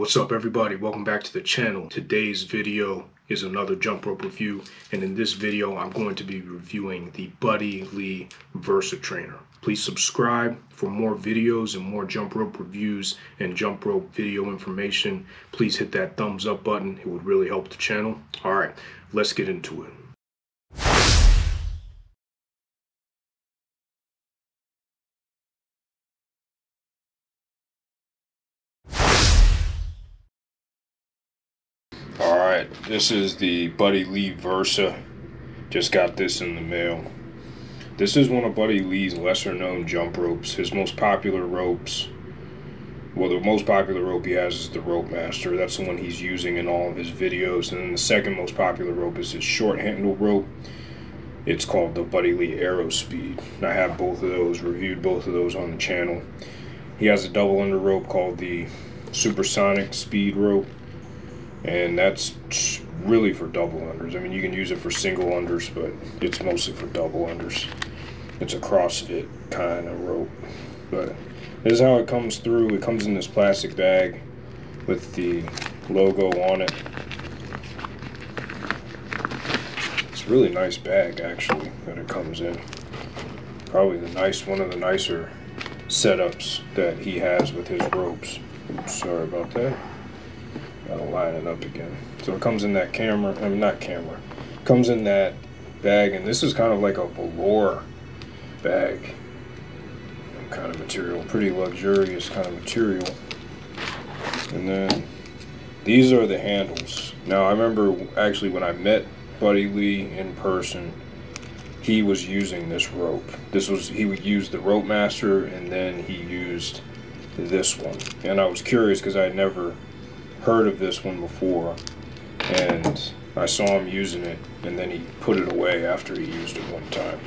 What's up everybody? Welcome back to the channel. Today's video is another jump rope review, and in this video I'm going to be reviewing the Buddy Lee Versatrainer. Please subscribe for more videos and more jump rope reviews and jump rope video information. Please hit that thumbs up button. It would really help the channel. Alright, let's get into it. Alright, this is the Buddy Lee Versa. Just got this in the mail. This is one of Buddy Lee's lesser known jump ropes. His most popular ropes, well, the most popular rope he has is the Rope Master. That's the one he's using in all of his videos. And then the second most popular rope is his short handle rope. It's called the Buddy Lee Aerospeed. I have both of those, reviewed both of those on the channel. He has a double under rope called the Supersonic Speed rope. And that's really for double unders. I mean, you can use it for single unders, but it's mostly for double unders. It's a CrossFit kind of rope. But this is how it comes through. It comes in this plastic bag with the logo on it. It's a really nice bag, actually, that it comes in. Probably one of the nicer setups that he has with his ropes. Oops, sorry about that. Gotta line it up again. So it comes in that comes in that bag, and this is kind of like a velour bag kind of material, pretty luxurious kind of material. And then these are the handles. Now I remember actually when I met Buddy Lee in person, he was using this rope. He would use the Rope Master, and then he used this one. And I was curious because I had never heard of this one before, and I saw him using it, and then he put it away after he used it one time.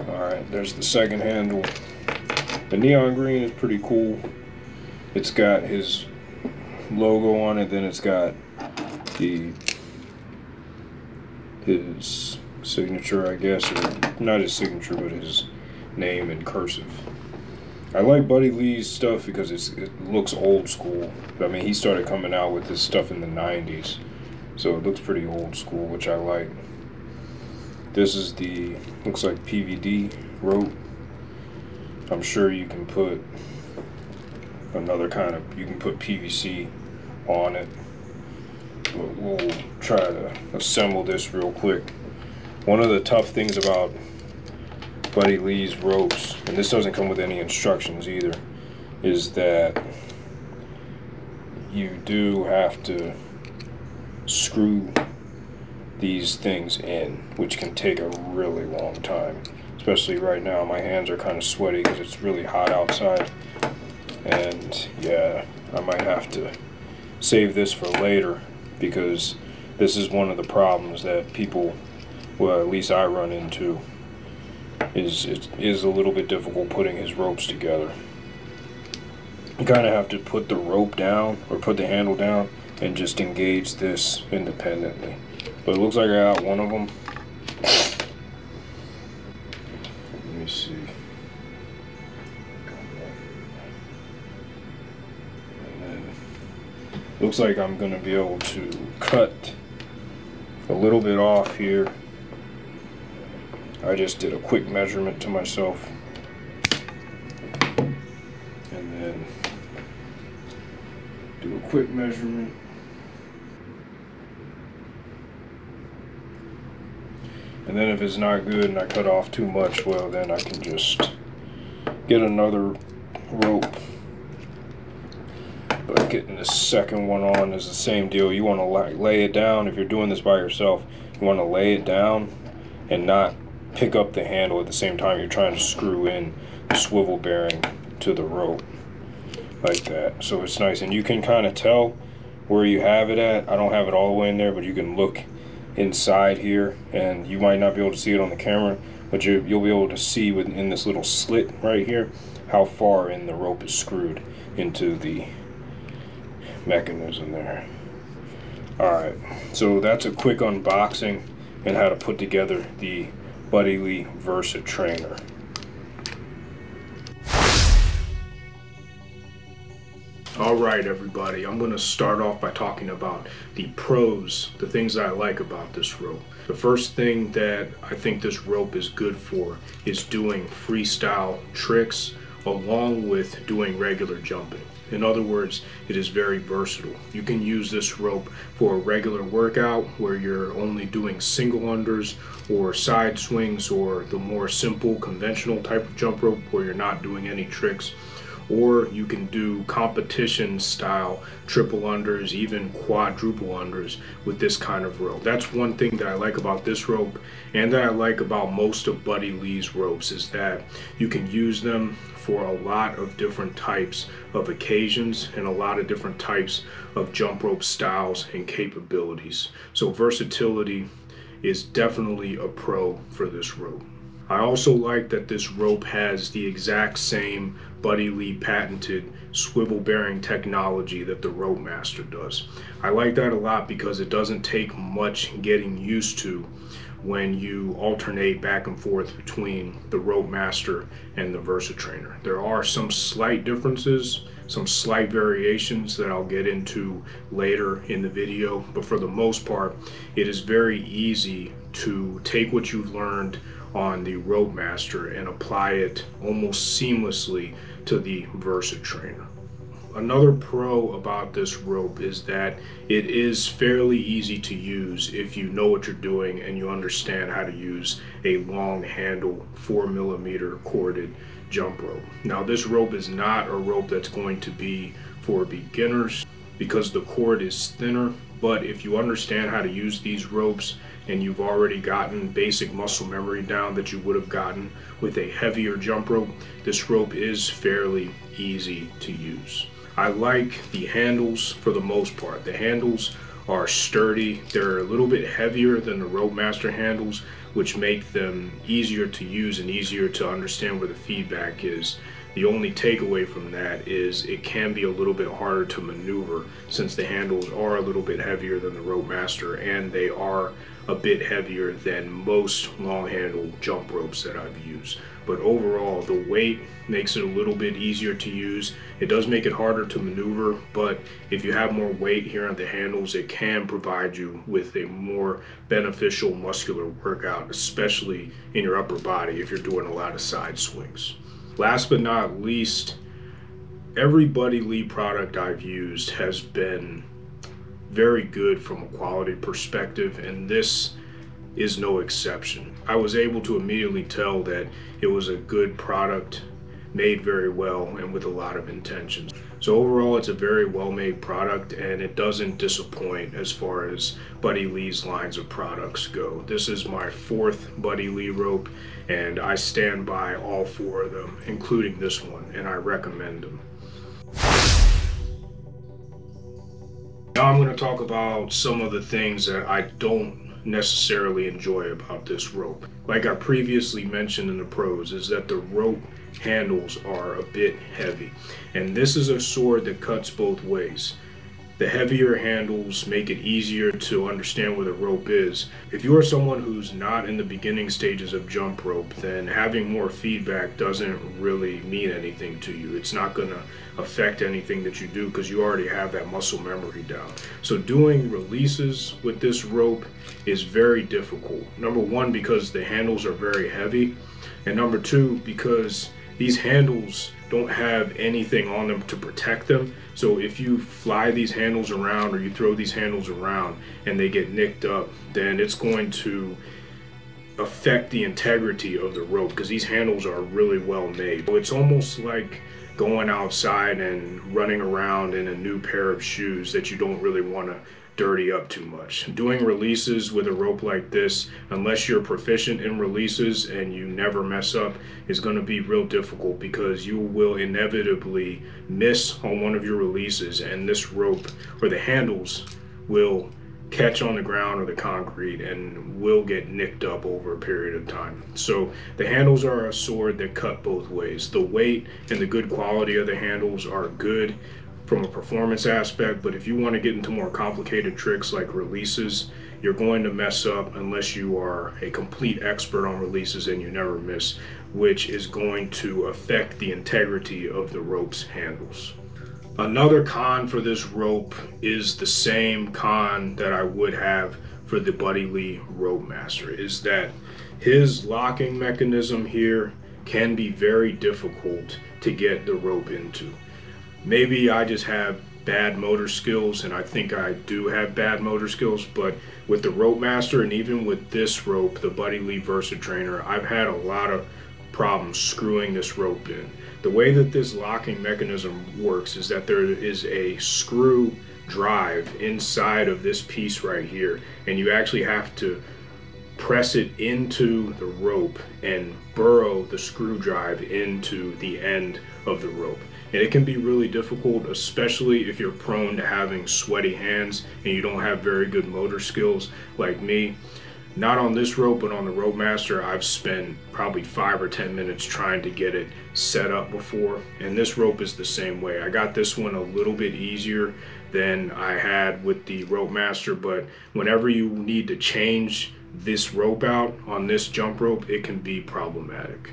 Alright, there's the second handle. The neon green is pretty cool. It's got his logo on it, then it's got his signature, I guess, or not his signature, but his name in cursive. I like Buddy Lee's stuff because it looks old school. I mean, he started coming out with this stuff in the 90s, so it looks pretty old school, which I like. This is looks like PVD rope. I'm sure you can put you can put PVC on it, but we'll try to assemble this real quick. One of the tough things about Buddy Lee's ropes, and this doesn't come with any instructions either, is that you do have to screw these things in, which can take a really long time. Especially right now, my hands are kind of sweaty because it's really hot outside, and yeah, I might have to save this for later, because this is one of the problems that people, well, at least I run into. It is a little bit difficult putting his ropes together. You kind of have to put the rope down, or put the handle down, and just engage this independently. But it looks like I got one of them. Let me see. And then looks like I'm going to be able to cut a little bit off here. I just did a quick measurement to myself, and then do a quick measurement, and then if it's not good and I cut off too much, well, then I can just get another rope. But getting this second one on is the same deal. You want to lay it down. If you're doing this by yourself, you want to lay it down and not pick up the handle at the same time you're trying to screw in the swivel bearing to the rope, like that. So it's nice, and you can kind of tell where you have it at. I don't have it all the way in there, but you can look inside here, and you might not be able to see it on the camera, but you'll be able to see within this little slit right here how far in the rope is screwed into the mechanism there. Alright, so that's a quick unboxing and how to put together the Buddy Lee Versatrainer. All right, everybody, I'm going to start off by talking about the pros, the things that I like about this rope. The first thing that I think this rope is good for is doing freestyle tricks along with doing regular jumping. In other words, it is very versatile. You can use this rope for a regular workout where you're only doing single unders or side swings, or the more simple conventional type of jump rope where you're not doing any tricks. Or you can do competition style triple unders, even quadruple unders with this kind of rope. That's one thing that I like about this rope, and that I like about most of Buddy Lee's ropes, is that you can use them for a lot of different types of occasions and a lot of different types of jump rope styles and capabilities. So versatility is definitely a pro for this rope. I also like that this rope has the exact same Buddy Lee patented swivel bearing technology that the Rope Master does. I like that a lot because it doesn't take much getting used to when you alternate back and forth between the Rope Master and the Versatrainer. There are some slight differences, some slight variations that I'll get into later in the video, but for the most part, it is very easy to take what you've learned on the Rope Master and apply it almost seamlessly to the Versatrainer. Another pro about this rope is that it is fairly easy to use if you know what you're doing and you understand how to use a long handle 4mm corded jump rope. Now, this rope is not a rope that's going to be for beginners because the cord is thinner, but if you understand how to use these ropes and you've already gotten basic muscle memory down that you would have gotten with a heavier jump rope, this rope is fairly easy to use. I like the handles for the most part. The handles are sturdy. They're a little bit heavier than the Rope Master handles, which make them easier to use and easier to understand where the feedback is. The only takeaway from that is it can be a little bit harder to maneuver since the handles are a little bit heavier than the Rope Master, and they are a bit heavier than most long handle jump ropes that I've used. But overall, the weight makes it a little bit easier to use. It does make it harder to maneuver, but if you have more weight here on the handles, it can provide you with a more beneficial muscular workout, especially in your upper body if you're doing a lot of side swings. Last but not least, every Buddy Lee product I've used has been very good from a quality perspective, and this is no exception. I was able to immediately tell that it was a good product, made very well and with a lot of intentions. So overall, it's a very well-made product, and it doesn't disappoint as far as Buddy Lee's lines of products go. This is my 4th Buddy Lee rope, and I stand by all 4 of them, including this one, and I recommend them. Now I'm going to talk about some of the things that I don't necessarily enjoy about this rope. Like I previously mentioned in the pros, is that the rope handles are a bit heavy, and this is a sword that cuts both ways. The heavier handles make it easier to understand where the rope is. If you are someone who's not in the beginning stages of jump rope, then having more feedback doesn't really mean anything to you. It's not going to affect anything that you do because you already have that muscle memory down. So doing releases with this rope is very difficult. Number one, because the handles are very heavy, and number two, because these handles don't have anything on them to protect them. So if you fly these handles around or you throw these handles around and they get nicked up, then it's going to affect the integrity of the rope because these handles are really well made. So it's almost like going outside and running around in a new pair of shoes that you don't really want to dirty up too much. Doing releases with a rope like this, unless you're proficient in releases and you never mess up, is going to be real difficult because you will inevitably miss on one of your releases, and this rope or the handles will catch on the ground or the concrete and will get nicked up over a period of time. So the handles are a sword that cut both ways. The weight and the good quality of the handles are good from a performance aspect, but if you want to get into more complicated tricks like releases, you're going to mess up unless you are a complete expert on releases and you never miss, which is going to affect the integrity of the rope's handles. Another con for this rope is the same con that I would have for the Buddy Lee Rope Master, is that his locking mechanism here can be very difficult to get the rope into. Maybe I just have bad motor skills, and I think I do have bad motor skills, but with the Rope Master and even with this rope, the Buddy Lee Versatrainer, I've had a lot of problems screwing this rope in. The way that this locking mechanism works is that there is a screw drive inside of this piece right here, and you actually have to press it into the rope and burrow the screw drive into the end of the rope. And it can be really difficult, especially if you're prone to having sweaty hands and you don't have very good motor skills like me. Not on this rope, but on the Rope Master, I've spent probably 5 or 10 minutes trying to get it set up before. And this rope is the same way. I got this one a little bit easier than I had with the Rope Master, but whenever you need to change this rope out on this jump rope, it can be problematic.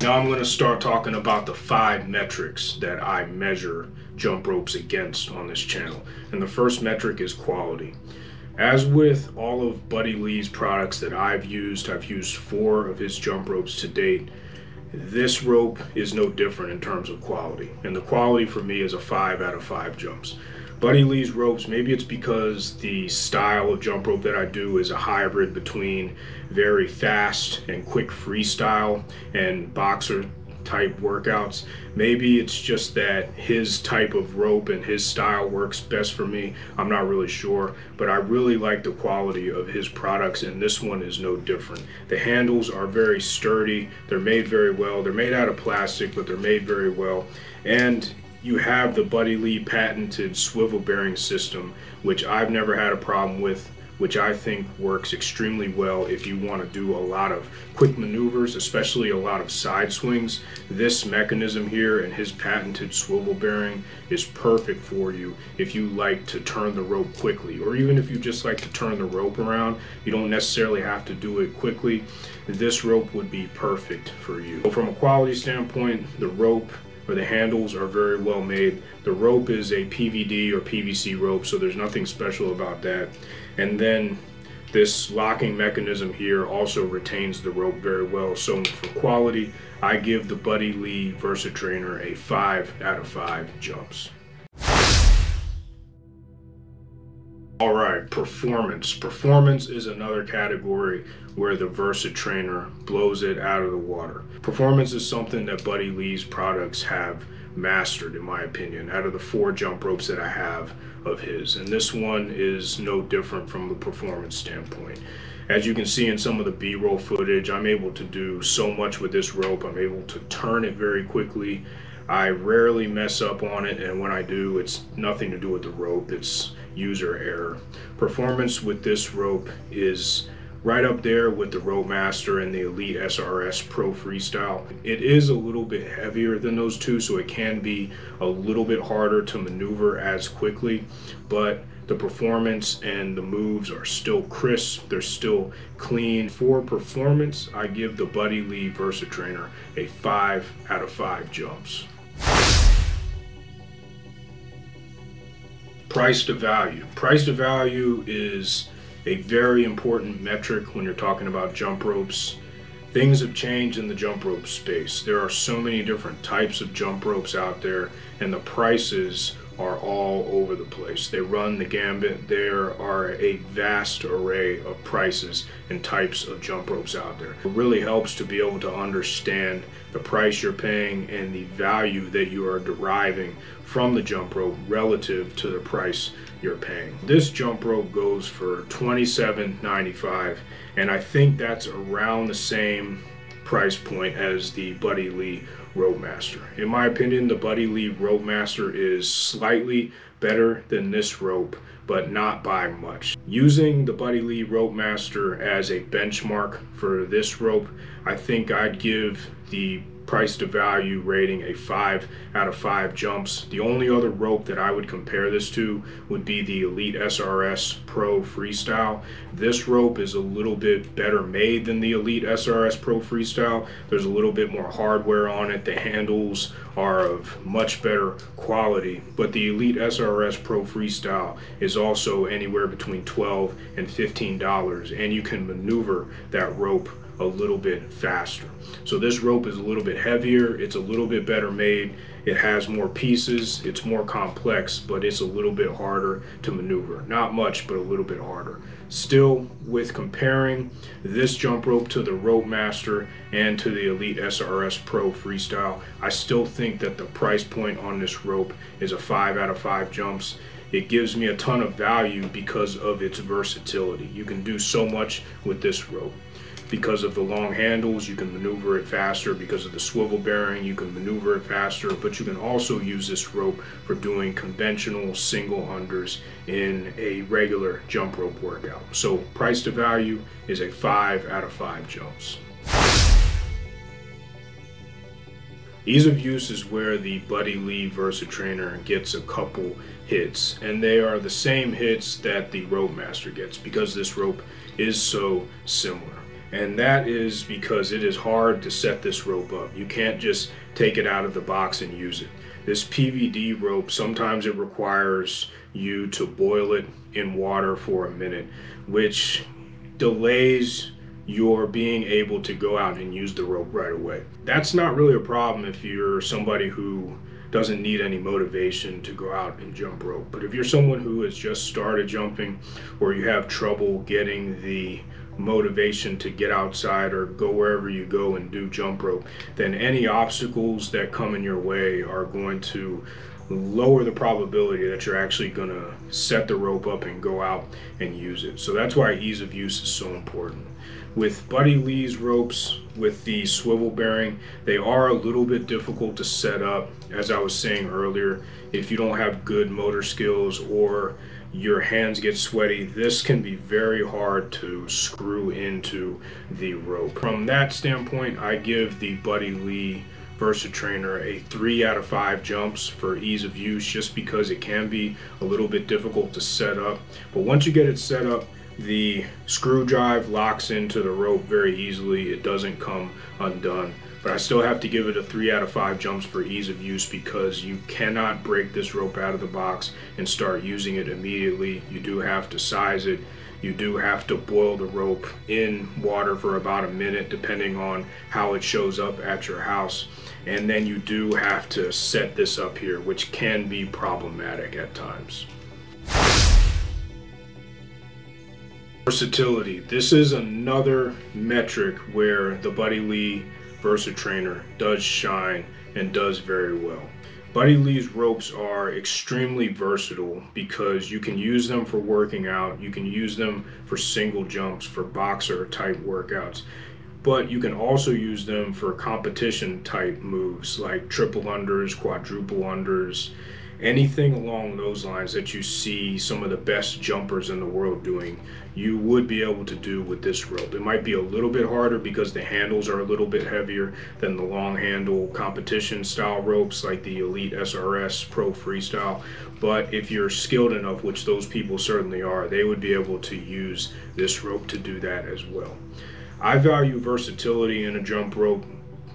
Now I'm going to start talking about the 5 metrics that I measure jump ropes against on this channel. And the first metric is quality. As with all of Buddy Lee's products that I've used 4 of his jump ropes to date. This rope is no different in terms of quality. And the quality for me is a 5 out of 5 jumps. Buddy Lee's ropes, maybe it's because the style of jump rope that I do is a hybrid between very fast and quick freestyle and boxer type workouts. Maybe it's just that his type of rope and his style works best for me. I'm not really sure, but I really like the quality of his products, and this one is no different. The handles are very sturdy. They're made very well. They're made out of plastic, but they're made very well. And you have the Buddy Lee patented swivel bearing system, which I've never had a problem with, which I think works extremely well if you want to do a lot of quick maneuvers, especially a lot of side swings. This mechanism here and his patented swivel bearing is perfect for you if you like to turn the rope quickly, or even if you just like to turn the rope around. You don't necessarily have to do it quickly. This rope would be perfect for you. So from a quality standpoint, the rope or the handles are very well made. The rope is a PVD or PVC rope, so there's nothing special about that. And then this locking mechanism here also retains the rope very well. So for quality, I give the Buddy Lee Versatrainer a 5 out of 5 jumps. All right, performance. Performance is another category where the Versatrainer blows it out of the water. Performance is something that Buddy Lee's products have mastered, in my opinion, out of the 4 jump ropes that I have of his. And this one is no different from the performance standpoint. As you can see in some of the B-roll footage, I'm able to do so much with this rope. I'm able to turn it very quickly. I rarely mess up on it, and when I do, it's nothing to do with the rope. It's user error. Performance with this rope is right up there with the Rope Master and the Elite SRS Pro Freestyle. It is a little bit heavier than those two, so it can be a little bit harder to maneuver as quickly, but the performance and the moves are still crisp, they're still clean. For performance, I give the Buddy Lee Versatrainer a 5 out of 5 jumps. Price to value. Price to value is a very important metric when you're talking about jump ropes. Things have changed in the jump rope space. There are so many different types of jump ropes out there, and the prices are all over the place. They run the gambit. There are a vast array of prices and types of jump ropes out there. It really helps to be able to understand the price you're paying and the value that you are deriving from the jump rope relative to the price you're paying. This jump rope goes for $27.95, and I think that's around the same price point as the Buddy Lee Rope Master. In my opinion, the Buddy Lee Rope Master is slightly better than this rope, but not by much. Using the Buddy Lee Rope Master as a benchmark for this rope, I think I'd give the price to value rating a 5 out of 5 jumps. The only other rope that I would compare this to would be the Elite SRS Pro Freestyle. This rope is a little bit better made than the Elite SRS Pro Freestyle. There's a little bit more hardware on it. The handles are of much better quality, but the Elite SRS Pro Freestyle is also anywhere between $12 and $15, and you can maneuver that rope a little bit faster. So this rope is a little bit heavier, it's a little bit better made, it has more pieces, it's more complex, but it's a little bit harder to maneuver. Not much, but a little bit harder. Still, with comparing this jump rope to the Rope Master and to the Elite SRS Pro Freestyle, I still think that the price point on this rope is a 5 out of 5 jumps. It gives me a ton of value because of its versatility. You can do so much with this rope. Because of the long handles, you can maneuver it faster. Because of the swivel bearing, you can maneuver it faster, but you can also use this rope for doing conventional single unders in a regular jump rope workout. So price to value is a 5 out of 5 jumps. Ease of use is where the Buddy Lee Versatrainer gets a couple hits, and they are the same hits that the Rope Master gets because this rope is so similar. And that is because it is hard to set this rope up. You can't just take it out of the box and use it. This PVD rope, sometimes it requires you to boil it in water for a minute, which delays your being able to go out and use the rope right away. That's not really a problem if you're somebody who doesn't need any motivation to go out and jump rope. But if you're someone who has just started jumping, or you have trouble getting the motivation to get outside or go wherever you go and do jump rope, then any obstacles that come in your way are going to lower the probability that you're actually going to set the rope up and go out and use it. So that's why ease of use is so important. With Buddy Lee's ropes, with the swivel bearing, they are a little bit difficult to set up. As I was saying earlier, if you don't have good motor skills or your hands get sweaty, this can be very hard to screw into the rope. From that standpoint, I give the Buddy Lee Versatrainer a 3 out of 5 jumps for ease of use, just because it can be a little bit difficult to set up. But once you get it set up, the screw drive locks into the rope very easily. It doesn't come undone. But I still have to give it a 3 out of 5 jumps for ease of use, because you cannot break this rope out of the box and start using it immediately. You do have to size it. You do have to boil the rope in water for about a minute, depending on how it shows up at your house. And then you do have to set this up here, which can be problematic at times. Versatility. This is another metric where the Buddy Lee Versatrainer does shine and does very well. Buddy Lee's ropes are extremely versatile because you can use them for working out, you can use them for single jumps, for boxer type workouts, but you can also use them for competition type moves like triple unders, quadruple unders, anything along those lines that you see some of the best jumpers in the world doing, you would be able to do with this rope. It might be a little bit harder because the handles are a little bit heavier than the long handle competition style ropes like the Elite SRS Pro Freestyle, but if you're skilled enough, which those people certainly are, they would be able to use this rope to do that as well. I value versatility in a jump rope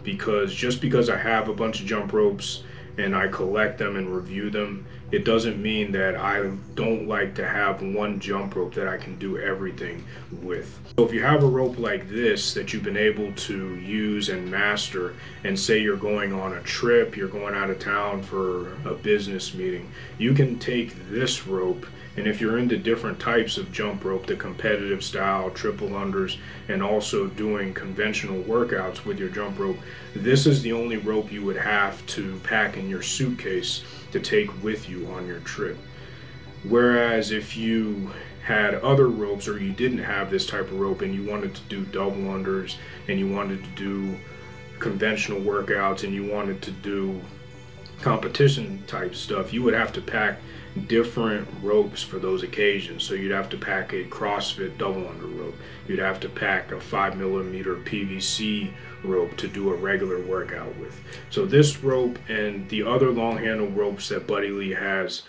because just because I have a bunch of jump ropes and I collect them and review them, it doesn't mean that I don't like to have one jump rope that I can do everything with. So if you have a rope like this that you've been able to use and master, and say you're going on a trip, you're going out of town for a business meeting, you can take this rope, and if you're into different types of jump rope, the competitive style, triple unders, and also doing conventional workouts with your jump rope, this is the only rope you would have to pack in your suitcase to take with you on your trip. Whereas if you had other ropes, or you didn't have this type of rope and you wanted to do double unders, and you wanted to do conventional workouts, and you wanted to do competition type stuff, you would have to pack different ropes for those occasions. So you'd have to pack a CrossFit double under rope. You'd have to pack a 5mm PVC rope to do a regular workout with. So this rope and the other long handle ropes that Buddy Lee has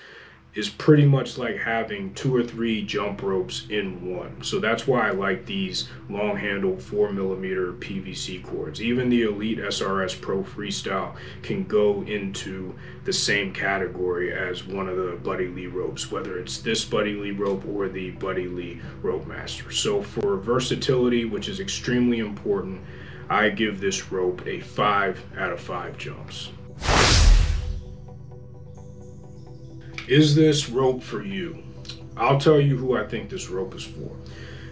is pretty much like having 2 or 3 jump ropes in one. So that's why I like these long handle 4mm PVC cords. Even the Elite SRS Pro Freestyle can go into the same category as one of the Buddy Lee ropes, whether it's this Buddy Lee rope or the Buddy Lee Rope Master. So for versatility, which is extremely important, I give this rope a 5 out of 5 jumps. Is this rope for you? I'll tell you who I think this rope is for.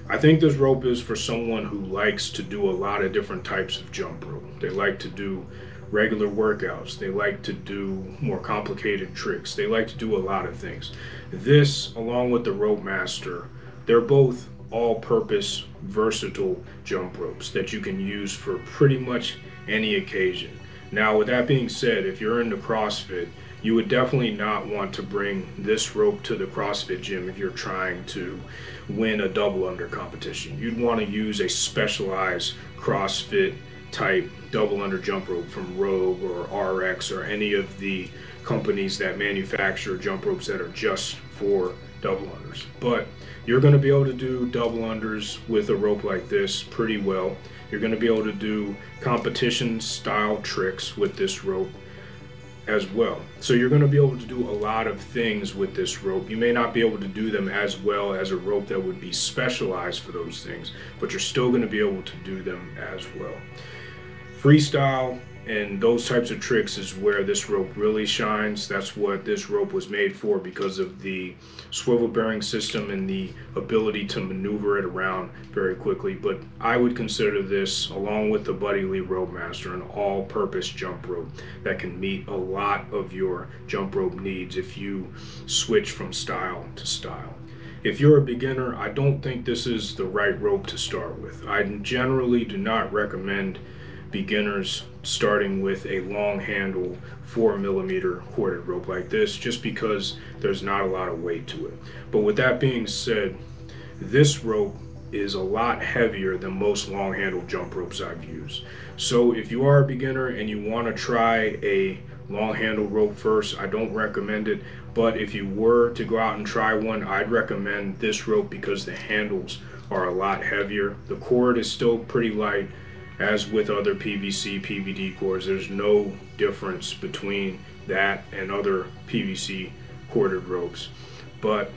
I think this rope is for someone who likes to do a lot of different types of jump rope. They like to do regular workouts. They like to do more complicated tricks. They like to do a lot of things. This, along with the Rope Master, they're both all-purpose, versatile jump ropes that you can use for pretty much any occasion. Now, with that being said, if you're into CrossFit, you would definitely not want to bring this rope to the CrossFit gym if you're trying to win a double under competition. You'd want to use a specialized CrossFit type double under jump rope from Rogue or RX or any of the companies that manufacture jump ropes that are just for double unders. But you're going to be able to do double unders with a rope like this pretty well. You're going to be able to do competition style tricks with this rope as well. So you're going to be able to do a lot of things with this rope. You may not be able to do them as well as a rope that would be specialized for those things, but you're still going to be able to do them as well. Freestyle and those types of tricks is where this rope really shines. That's what this rope was made for, because of the swivel bearing system and the ability to maneuver it around very quickly. But I would consider this, along with the Buddy Lee Rope Master, an all-purpose jump rope that can meet a lot of your jump rope needs if you switch from style to style. If you're a beginner, I don't think this is the right rope to start with. I generally do not recommend beginners starting with a long handle 4mm corded rope like this, just because there's not a lot of weight to it. But with that being said, this rope is a lot heavier than most long handle jump ropes I've used. So if you are a beginner and you want to try a long handle rope first, I don't recommend it. But if you were to go out and try one, I'd recommend this rope because the handles are a lot heavier. The cord is still pretty light. As with other PVC, PVD cords, there's no difference between that and other PVC corded ropes. But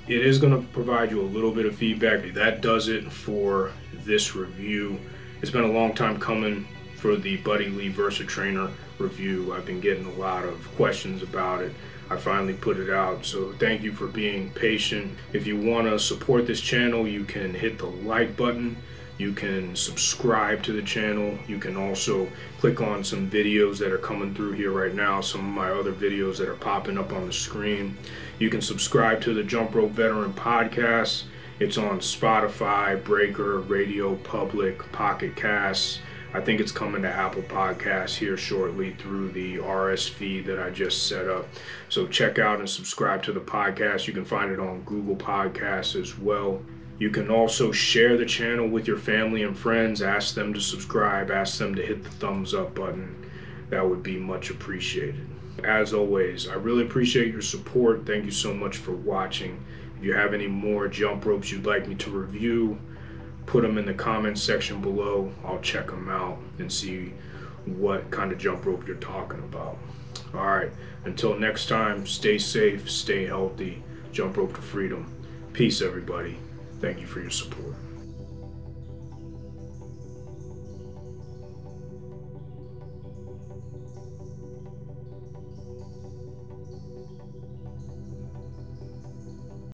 it is going to provide you a little bit of feedback. That does it for this review. It's been a long time coming for the Buddy Lee Versatrainer review. I've been getting a lot of questions about it. I finally put it out, so thank you for being patient. If you want to support this channel, you can hit the like button. You can subscribe to the channel. You can also click on some videos that are coming through here right now, some of my other videos that are popping up on the screen. You can subscribe to the Jump Rope Veteran Podcast. It's on Spotify, Breaker, Radio Public, Pocket Casts. I think it's coming to Apple Podcasts here shortly through the RS feed that I just set up. So check out and subscribe to the podcast. You can find it on Google Podcasts as well. You can also share the channel with your family and friends. Ask them to subscribe. Ask them to hit the thumbs up button. That would be much appreciated. As always, I really appreciate your support. Thank you so much for watching. If you have any more jump ropes you'd like me to review, put them in the comments section below. I'll check them out and see what kind of jump rope you're talking about. All right, until next time, stay safe, stay healthy, jump rope to freedom. Peace, everybody. Thank you for your support.